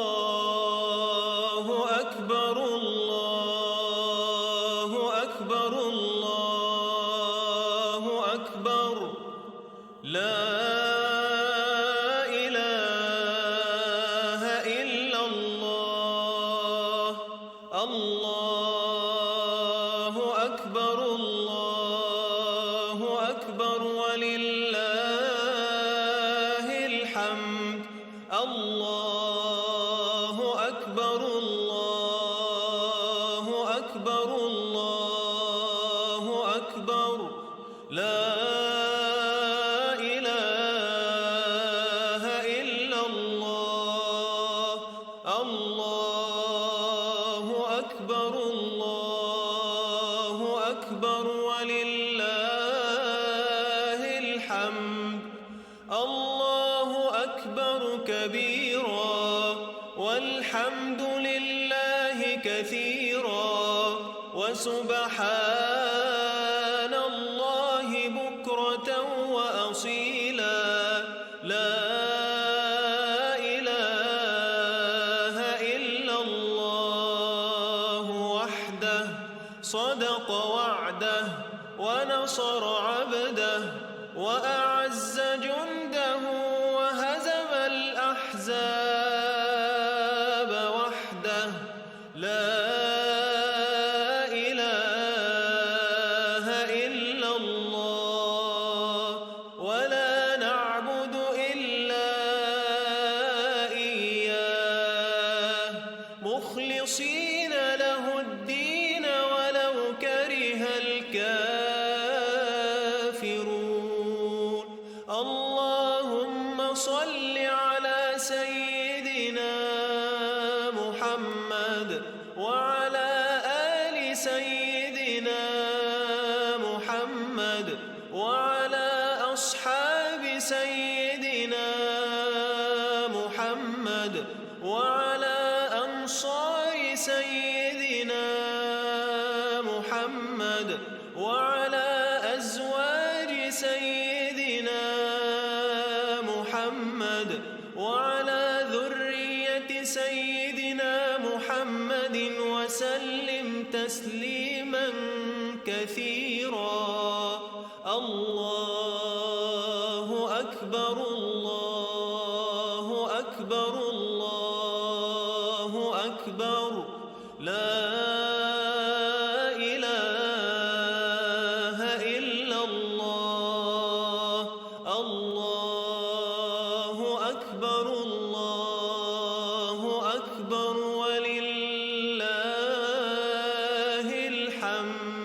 الله أكبر الله أكبر الله أكبر لا إله إلا الله الله أكبر الله أكبر ولله الحمد الله أكبر الله أكبر الله أكبر لا إله إلا الله الله أكبر الله أكبر ولله الحمد الله أكبر كبيرا والحمد لله كثيرا وسبحان الله بكرة وأصيلا لا إله إلا الله وحده صدق وعده ونصر عبده وأعز جنده وهزم الأحزاب وحده لا إله إلا الله ولا نعبد إلا إياه مخلصين له الدين ولو كره الكافرون اللهم صل على سيدنا محمد وعلى آل سيدنا محمد وعلى أصحاب سيدنا محمد وعلى أنصار سيدنا محمد وعلى أزواج سيدنا محمد وعلى ذرية سيدنا محمد وسلم تسليما كثيرا الله أكبر الله أكبر الله أكبر لا إله إلا الله الله أكبر الله أكبر ولله الحمد